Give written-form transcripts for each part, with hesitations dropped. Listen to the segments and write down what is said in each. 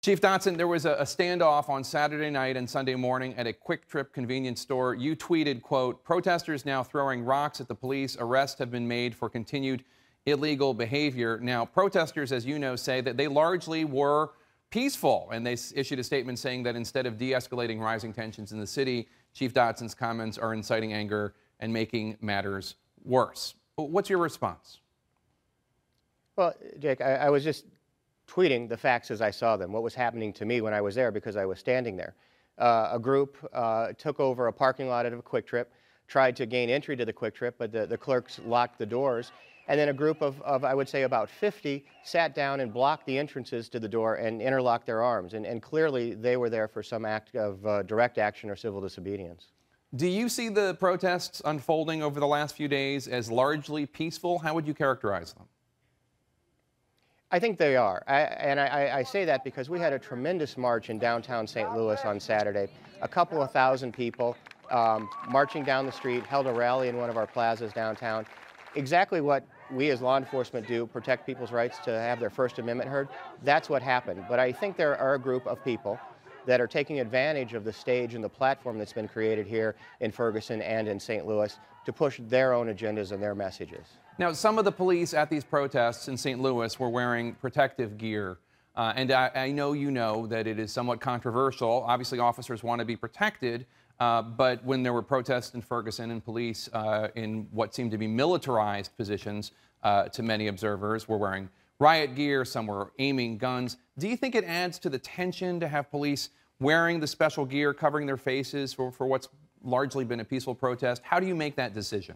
Chief Dotson, there was a standoff on Saturday night and Sunday morning at a Quick Trip convenience store. You tweeted, quote, "Protesters now throwing rocks at the police. Arrests have been made for continued illegal behavior." Now, protesters, as you know, say that they largely were peaceful, and they issued a statement saying that instead of de-escalating rising tensions in the city, Chief Dotson's comments are inciting anger and making matters worse. What's your response? Well, Jake, I was just tweeting the facts as I saw them, what was happening to me when I was there because I was standing there. A group took over a parking lot at a Quick Trip, tried to gain entry to the Quick Trip, but the clerks locked the doors. And then a group of, I would say, about 50 sat down and blocked the entrances to the door and interlocked their arms. And clearly, they were there for some act of direct action or civil disobedience. Do you see the protests unfolding over the last few days as largely peaceful? How would you characterize them? I think they are. I say that because we had a tremendous march in downtown St. Louis on Saturday. A couple of thousand people marching down the street, held a rally in one of our plazas downtown. Exactly what we as law enforcement do, protect people's rights to have their First Amendment heard. That's what happened. But I think there are a group of people that are taking advantage of the stage and the platform that's been created here in Ferguson and in St. Louis to push their own agendas and their messages. Now, some of the police at these protests in St. Louis were wearing protective gear. And I know you know that it is somewhat controversial. Obviously, officers want to be protected. But when there were protests in Ferguson and police in what seemed to be militarized positions to many observers were wearing riot gear, some were aiming guns. Do you think it adds to the tension to have police wearing the special gear, covering their faces for what's largely been a peaceful protest? How do you make that decision?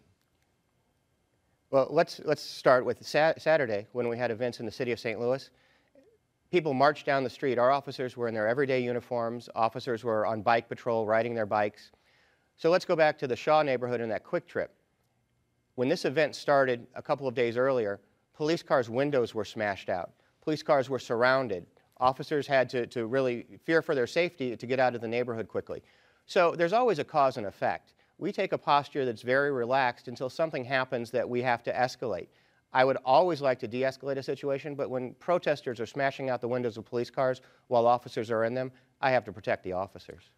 Well, let's start with Saturday when we had events in the city of St. Louis. People marched down the street. Our officers were in their everyday uniforms. Officers were on bike patrol, riding their bikes. So let's go back to the Shaw neighborhood and that Quick Trip. When this event started a couple of days earlier, police cars' windows were smashed out. Police cars were surrounded. Officers had to really fear for their safety to get out of the neighborhood quickly. So there's always a cause and effect. We take a posture that's very relaxed until something happens that we have to escalate. I would always like to de-escalate a situation, but when protesters are smashing out the windows of police cars while officers are in them, I have to protect the officers.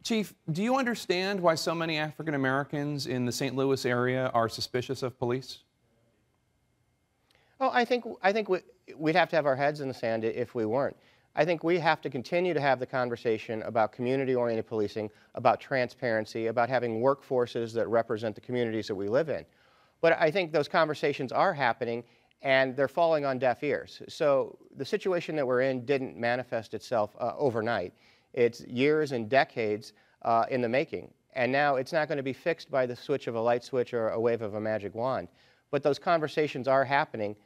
Chief, do you understand why so many African Americans in the St. Louis area are suspicious of police? Oh, I think we'd have to have our heads in the sand if we weren't. I think we have to continue to have the conversation about community-oriented policing, about transparency, about having workforces that represent the communities that we live in. But I think those conversations are happening, and they're falling on deaf ears. So the situation that we're in didn't manifest itself overnight. It's years and decades in the making. And now it's not going to be fixed by the switch of a light switch or a wave of a magic wand. But those conversations are happening.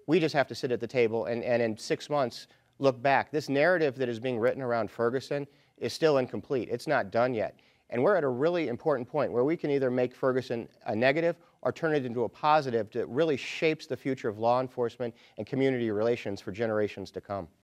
We just have to sit at the table and in 6 months look back. This narrative that is being written around Ferguson is still incomplete. It's not done yet. And we're at a really important point where we can either make Ferguson a negative or turn it into a positive that really shapes the future of law enforcement and community relations for generations to come.